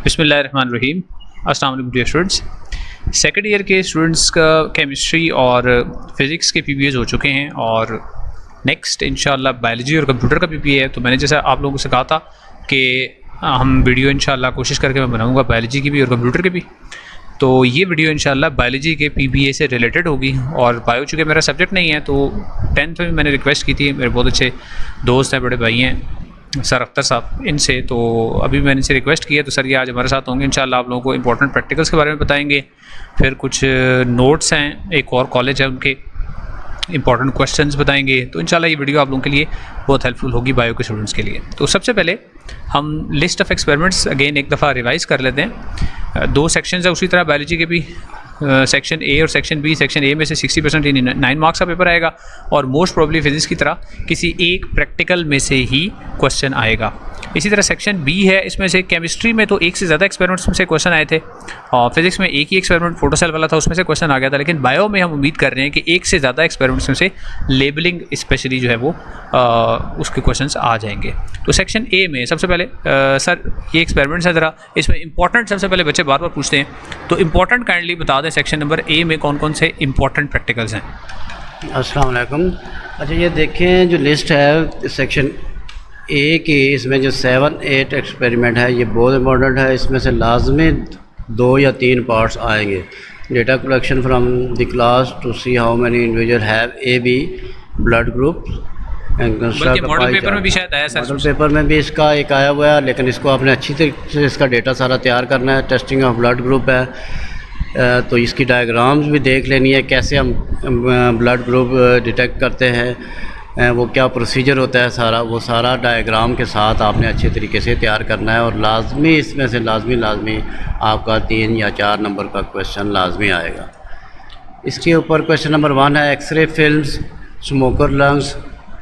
बिस्मिल्लाहिर्रहमानिर्रहीम। अस्सलाम वालेकुम डियर स्टूडेंट्स। सेकेंड ईयर के स्टूडेंट्स का केमिस्ट्री और फिज़िक्स के पीपीएस हो चुके हैं और नेक्स्ट इंशाल्लाह बायोलॉजी और कंप्यूटर का पीपीए है। तो मैंने जैसा आप लोगों से कहा था कि हम वीडियो इंशाल्लाह कोशिश करके मैं बनाऊंगा बायोलॉजी की भी और कंप्यूटर की भी। तो ये वीडियो इंशाल्लाह बायोलॉजी के पीपीए से रिलेटेड होगी और बायो चूँकि मेरा सब्जेक्ट नहीं है तो 10th में मैंने रिक्वेस्ट की थी, मेरे बहुत अच्छे दोस्त हैं, बड़े भाई हैं सर अख्तर साहब, इनसे। तो अभी मैंने इनसे रिक्वेस्ट किया तो सर ये आज हमारे साथ होंगे इंशाल्लाह। आप लोगों को इंपॉर्टेंट प्रैक्टिकल्स के बारे में बताएंगे, फिर कुछ नोट्स हैं, एक और कॉलेज है उनके इंपॉर्टेंट क्वेश्चंस बताएंगे। तो इंशाल्लाह ये वीडियो आप लोगों के लिए बहुत हेल्पफुल होगी बायो के स्टूडेंट्स के लिए। तो सबसे पहले हम लिस्ट ऑफ एक्सपेरिमेंट्स अगेन एक दफ़ा रिवाइज कर लेते हैं। 2 सेक्शंस है उसी तरह बायोलॉजी के भी, सेक्शन ए और सेक्शन बी। सेक्शन ए में से 60% यानी 9 मार्क्स का पेपर आएगा और मोस्ट प्रोबेबली फिज़िक्स की तरह किसी एक प्रैक्टिकल में से ही क्वेश्चन आएगा। इसी तरह सेक्शन बी है, इसमें से केमिस्ट्री में तो एक से ज़्यादा एक्सपेरिमेंट्स में से क्वेश्चन आए थे और फिज़िक्स में एक ही एक्सपेरिमेंट फोटोसेल वाला था, उसमें से क्वेश्चन आ गया था। लेकिन बायो में हम उम्मीद कर रहे हैं कि एक से ज़्यादा एक्सपेरिमेंट्स में से लेबलिंग स्पेशली जो है वो उसके क्वेश्चंस आ जाएंगे। तो सेक्शन ए में सबसे पहले सर ये एक्सपेरिमेंट्स है, ज़रा इसमें इंपॉर्टेंट सबसे पहले बच्चे बार बार पूछते हैं, तो इंपॉर्टेंट काइंडली बता दें सेक्शन नंबर ए में कौन कौन से इंपॉर्टेंट प्रैक्टिकल्स हैं। अस्सलाम वालेकुम। अच्छा ये देखें जो लिस्ट है सेक्शन ए की, इसमें जो 7-8 एक्सपेरिमेंट है ये बहुत इंपॉर्टेंट है। इसमें से लाजमी 2 या 3 पार्ट्स आएंगे। Data collection from the class to see how many individual have A B blood group and model paper में भी शायद आया सर। मॉडल पेपर में भी इसका एक आया हुआ है, लेकिन इसको आपने अच्छी तरीके से इसका डेटा सारा तैयार करना है। टेस्टिंग ऑफ ब्लड ग्रुप है, तो इसकी डायग्राम्स भी देख लेनी है, कैसे हम ब्लड ग्रुप डिटेक्ट करते हैं, वो क्या प्रोसीजर होता है सारा, वो सारा डायग्राम के साथ आपने अच्छे तरीके से तैयार करना है। और लाजमी इसमें से लाजमी आपका 3 या 4 नंबर का क्वेश्चन लाजमी आएगा। इसके ऊपर क्वेश्चन नंबर 1 है एक्सरे फिल्म्स स्मोकर लंग्स,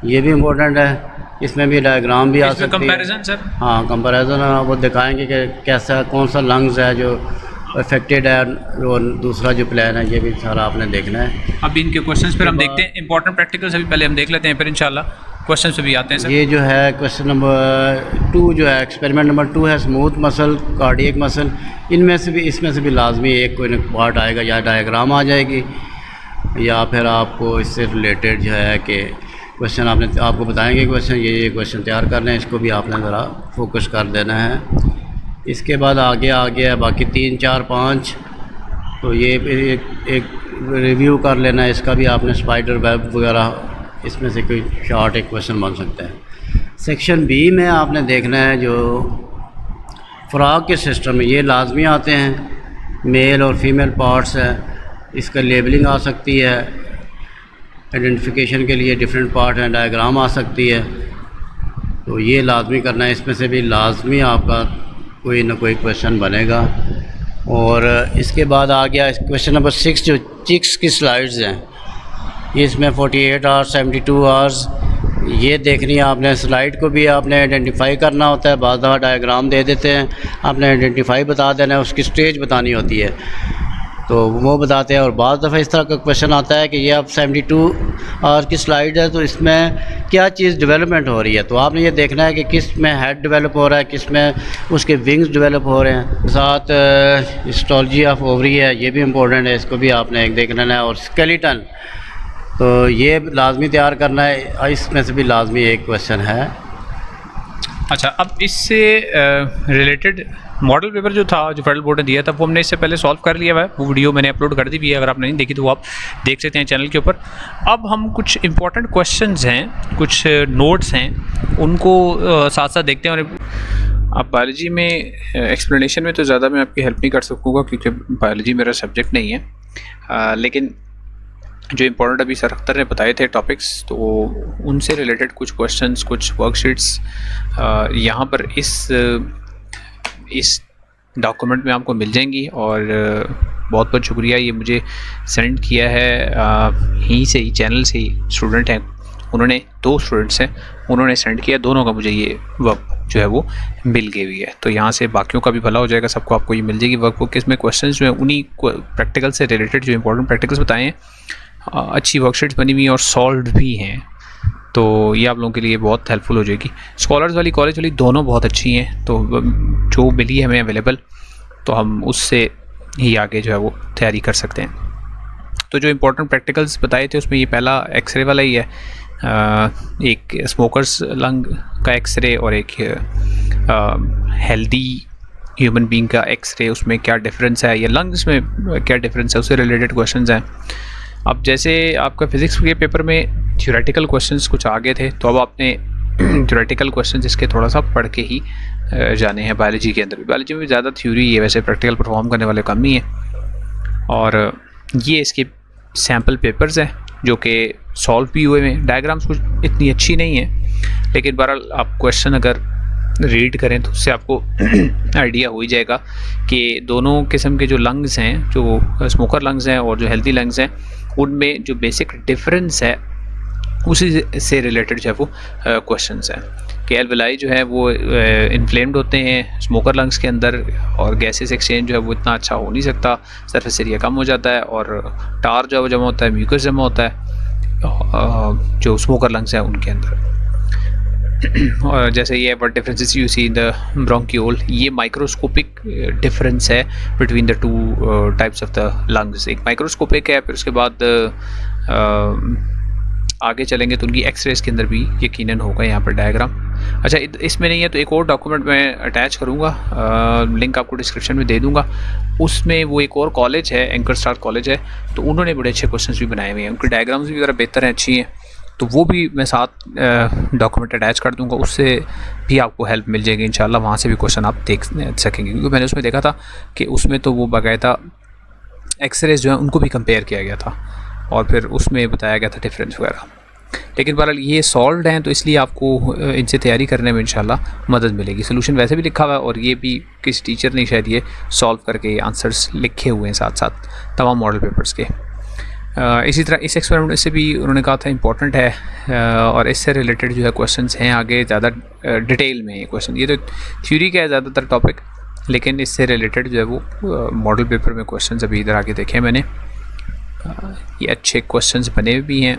ये भी इम्पोर्टेंट है। इसमें भी डायग्राम भी आ सकती है, कंपैरिजन सर। हाँ कंपैरिजन, वो दिखाएंगे कि कैसा कौन सा लंग्स है जो अफेक्टेड है और दूसरा जो प्लान है ये भी सारा आपने देखना है। अब इनके क्वेश्चंस फिर हम देखते हैं, इंपॉर्टेंट प्रैक्टिकल्स अभी पहले हम देख लेते हैं, फिर इंशाल्लाह क्वेश्चंस पे भी आते हैं सर। ये जो है क्वेश्चन नंबर 2 जो है एक्सपेरिमेंट नंबर 2 है स्मूथ मसल कार्डियक मसल। इनमें से भी इसमें से भी लाजमी एक कोई पार्ट आएगा, या डायग्राम आ जाएगी या फिर आपको इससे रिलेटेड जो है कि क्वेश्चन आपको बताएंगे क्वेश्चन, ये क्वेश्चन तैयार करना है, इसको भी आपने ज़रा फोकस कर देना है। इसके बाद आगे है बाकी 3, 4, 5, तो ये एक रिव्यू कर लेना है। इसका भी आपने स्पाइडर वेब वगैरह इसमें से कोई शॉर्ट एक क्वेश्चन बन सकता है। सेक्शन बी में आपने देखना है जो फ्रॉग के सिस्टम में ये लाजमी आते हैं, मेल और फीमेल पार्ट्स है, इसका लेबलिंग आ सकती है, आइडेंटिफिकेशन के लिए डिफरेंट पार्ट हैं, डायग्राम आ सकती है, तो ये लाजमी करना है। इसमें से भी लाजमी आपका कोई ना कोई क्वेश्चन बनेगा। और इसके बाद आ गया क्वेश्चन नंबर 6 जो चिक्स की स्लाइड्स हैं, इसमें 48 आवर्स 72 आवर्स ये देखनी है आपने। स्लाइड को भी आपने आइडेंटिफाई करना होता है, बाद दफ़ा डायग्राम दे देते हैं, आपने आइडेंटिफाई बता देना है, उसकी स्टेज बतानी होती है तो वो बताते हैं। और बाद दफ़ा इस तरह का क्वेश्चन आता है कि ये अब 72 आवर की स्लाइड है तो इसमें क्या चीज़ डेवलपमेंट हो रही है, तो आपने ये देखना है कि किस में हेड डेवलप हो रहा है, किस में उसके विंग्स डेवलप हो रहे हैं। साथ हिस्टोलॉजी ऑफ ओवरी है, ये भी इम्पोर्टेंट है, इसको भी आपने एक देखना है। और स्केलेटन, तो ये लाजमी तैयार करना है, इसमें से भी लाजमी एक क्वेश्चन है। अच्छा, अब इससे रिलेटेड मॉडल पेपर जो था जो फेडरल बोर्ड ने दिया था वो हमने इससे पहले सॉल्व कर लिया हुआ है, वो वीडियो मैंने अपलोड कर दी भी है, अगर आपने नहीं देखी तो वो आप देख सकते हैं चैनल के ऊपर। अब हम कुछ इंपॉर्टेंट क्वेश्चंस हैं, कुछ नोट्स हैं, उनको साथ साथ देखते हैं। और अब बायोलॉजी में एक्सप्लेनेशन में तो ज़्यादा मैं आपकी हेल्प नहीं कर सकूँगा क्योंकि बायोलॉजी मेरा सब्जेक्ट नहीं है, लेकिन जो इम्पोर्टेंट अभी सर अख्तर ने बताए थे टॉपिक्स, तो उनसे रिलेटेड कुछ क्वेश्चंस, कुछ वर्कशीट्स यहाँ पर इस डॉक्यूमेंट में आपको मिल जाएंगी। और बहुत बहुत शुक्रिया, ये मुझे सेंड किया है यहीं से ही चैनल से ही स्टूडेंट हैं, उन्होंने 2 स्टूडेंट्स हैं, उन्होंने सेंड किया, दोनों का मुझे ये वर्कबुक जो है वो मिल गई हुई है। तो यहाँ से बाकियों का भी भला हो जाएगा, सबको आपको ये मिल जाएगी वर्कबुक। इसमें क्वेश्चंस जो है उन्हीं प्रैक्टिकल से रिलेटेड जो इंपॉर्टेंट प्रैक्टिकल्स बताए हैं, अच्छी वर्कशीट्स बनी हुई हैं और सॉल्व भी हैं। तो ये आप लोगों के लिए बहुत हेल्पफुल हो जाएगी। स्कॉलर्स वाली, कॉलेज वाली दोनों बहुत अच्छी हैं, तो जो मिली है हमें अवेलेबल, तो हम उससे ही आगे जो है वो तैयारी कर सकते हैं। तो जो इम्पोर्टेंट प्रैक्टिकल्स बताए थे उसमें ये पहला एक्सरे वाला ही है, एक स्मोकर्स लंग का एक्सरे और एक हेल्दी ह्यूमन बीइंग का एक्सरे, उसमें क्या डिफरेंस है या लंग्स में क्या डिफरेंस है, उससे रिलेटेड क्वेश्चंस हैं। अब जैसे आपका फिज़िक्स के पेपर में थ्योरेटिकल क्वेश्चंस कुछ आ गए थे, तो अब आपने थ्योरेटिकल क्वेश्चंस इसके थोड़ा सा पढ़ के ही जाने हैं। बायोलॉजी के अंदर भी, बायोलॉजी में ज़्यादा थ्योरी है, वैसे प्रैक्टिकल परफॉर्म करने वाले कम ही हैं। और ये इसके सैम्पल पेपर्स हैं जो कि सॉल्व भी हुए हैं। डायग्राम्स कुछ इतनी अच्छी नहीं है, लेकिन बहरहाल आप क्वेश्चन अगर रीड करें तो उससे आपको आइडिया हो ही जाएगा कि दोनों किस्म के जो लंग्स हैं, जो स्मोकर लंग्स हैं और जो हेल्दी लंग्स हैं, उनमें जो बेसिक डिफरेंस है उसी से रिलेटेड जो है वो क्वेश्चंस हैं कि एल्वेलाई जो है वो इन्फ्लेम्ड होते हैं स्मोकर लंग्स के अंदर, और गैसेस एक्सचेंज जो है वो इतना अच्छा हो नहीं सकता, सरफेस एरिया कम हो जाता है, और टार जो है वो जमा होता है, म्यूकस जमा होता है जो स्मोकर लंग्स हैं उनके अंदर। और जैसे ये what differences you see in the bronchiole, ये माइक्रोस्कोपिक डिफरेंस है between the two types of the lungs. एक माइक्रोस्कोपिक है, फिर उसके बाद आगे चलेंगे तो उनकी एक्सरेज के अंदर भी यकीनन होगा यहाँ पर डायग्राम। अच्छा, इसमें नहीं है तो एक और डॉक्यूमेंट मैं अटैच करूँगा, लिंक आपको डिस्क्रिप्शन में दे दूँगा। उसमें वो एक और कॉलेज है, एंकर स्टार कॉलेज है, तो उन्होंने बड़े अच्छे क्वेश्चंस भी बनाए हुए हैं, उनके डायग्राम्स भी ज़रा बेहतर हैं, अच्छी हैं, तो वो भी मैं साथ डॉक्यूमेंट अटैच कर दूंगा, उससे भी आपको हेल्प मिल जाएगी इंशाल्लाह। वहाँ से भी क्वेश्चन आप देख सकेंगे, क्योंकि मैंने उसमें देखा था कि उसमें तो वो बाकायदा एक्सरेज जो है उनको भी कंपेयर किया गया था और फिर उसमें बताया गया था डिफरेंस वगैरह। लेकिन बहरहाल ये सॉल्व्ड हैं, तो इसलिए आपको इनसे तैयारी करने में इंशाल्लाह मदद मिलेगी। सोल्यूशन वैसे भी लिखा हुआ है और ये भी किसी टीचर ने शायद ये सॉल्व करके आंसर्स लिखे हुए हैं साथ साथ तमाम मॉडल पेपर्स के। इसी तरह इस एक्सपेरिमेंट से भी उन्होंने कहा था इम्पॉर्टेंट है, और इससे रिलेटेड जो है क्वेश्चंस हैं आगे ज़्यादा डिटेल में। ये क्वेश्चन, ये तो थ्योरी का है ज़्यादातर टॉपिक, लेकिन इससे रिलेटेड जो है वो मॉडल पेपर में क्वेश्चंस अभी इधर आगे देखे मैंने। ये अच्छे क्वेश्चंस बने भी हैं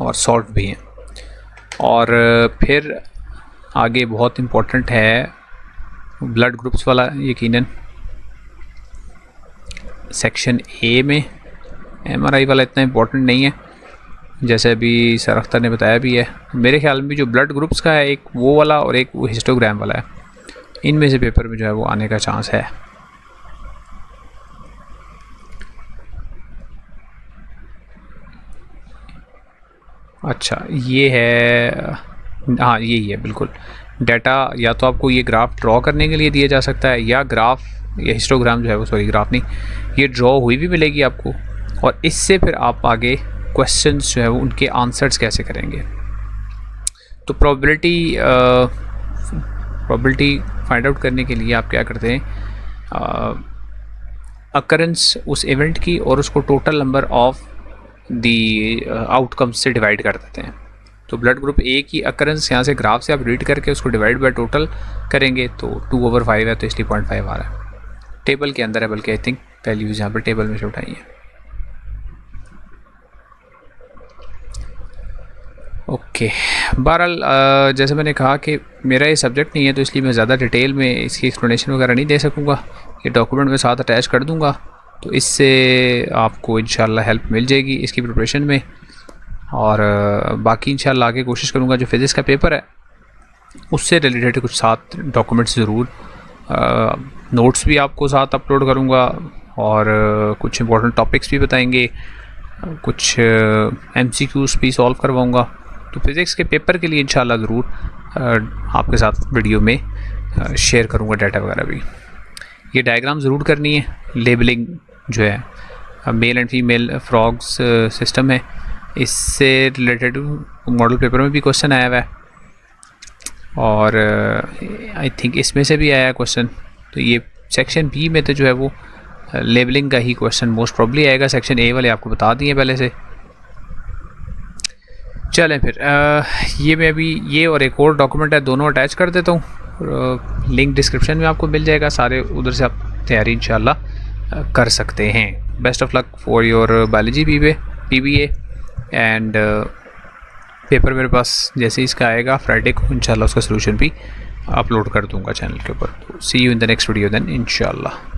और सॉल्व भी हैं। और फिर आगे बहुत इम्पोर्टेंट है ब्लड ग्रुप्स वाला, यकीनन सेक्शन ए में। एमआरआई वाला इतना इम्पोर्टेंट नहीं है, जैसे अभी सर अख्तर ने बताया भी है। मेरे ख्याल में जो ब्लड ग्रुप्स का है, एक वो वाला और एक वो हिस्टोग्राम वाला है, इनमें से पेपर में जो है वो आने का चांस है। अच्छा, ये है, हाँ यही है बिल्कुल। डाटा या तो आपको ये ग्राफ ड्रॉ करने के लिए दिया जा सकता है, या ग्राफ या हिस्टोग्राम जो है वो, सॉरी ग्राफ नहीं, ये ड्रॉ हुई भी मिलेगी आपको, और इससे फिर आप आगे क्वेश्चंस जो है वो उनके आंसर्स कैसे करेंगे। तो प्रोबेबिलिटी फाइंड आउट करने के लिए आप क्या करते हैं, अकरेंस उस इवेंट की और उसको total number of the outcomes से डिवाइड कर देते हैं। तो ब्लड ग्रुप ए की अकरेंस यहाँ से ग्राफ से आप रीड करके उसको डिवाइड बाय टोटल करेंगे तो 2/5 है, तो इसलिए 0.5 आ रहा है। टेबल के अंदर है, बल्कि आई थिंक वैल्यूज़ यहाँ पर टेबल में से उठाई हैं। ओके, बहरहाल जैसे मैंने कहा कि मेरा ये सब्जेक्ट नहीं है, तो इसलिए मैं ज़्यादा डिटेल में इसकी एक्सप्लेनेशन वगैरह नहीं दे सकूँगा। ये डॉक्यूमेंट मैं साथ अटैच कर दूँगा, तो इससे आपको इंशाल्लाह हेल्प मिल जाएगी इसकी प्रिपरेशन में। और बाकी इंशाल्लाह आगे कोशिश करूँगा जो फिज़िक्स का पेपर है उससे रिलेटेड कुछ साथ डॉक्यूमेंट्स ज़रूर, नोट्स भी आपको साथ अपलोड करूँगा, और कुछ इंपॉर्टेंट टॉपिक्स भी बताएंगे, कुछ MCQs भी सॉल्व करवाऊँगा। तो फिज़िक्स के पेपर के लिए इंशाल्लाह ज़रूर आपके साथ वीडियो में शेयर करूँगा डाटा वगैरह भी। ये डायग्राम ज़रूर करनी है। लेबलिंग जो है male and female frogs system है, इससे रिलेटेड मॉडल पेपर में भी क्वेश्चन आया हुआ है, और आई थिंक इसमें से भी आया है क्वेश्चन। तो ये सेक्शन बी में तो जो है वो लेबलिंग का ही क्वेश्चन मोस्ट प्रॉब्ली आएगा। सेक्शन ए वाले आपको बता दिए पहले से। चलें फिर ये मैं अभी ये और एक और डॉक्यूमेंट है, दोनों अटैच कर देता हूँ, लिंक डिस्क्रिप्शन में आपको मिल जाएगा सारे, उधर से आप तैयारी इंशाल्लाह कर सकते हैं। Best of luck for your biology PBA and paper मेरे पास जैसे इसका आएगा फ्राइडे को इंशाल्लाह उसका सोल्यूशन भी अपलोड कर दूंगा चैनल के ऊपर। See you in the next video then इंशाल्लाह।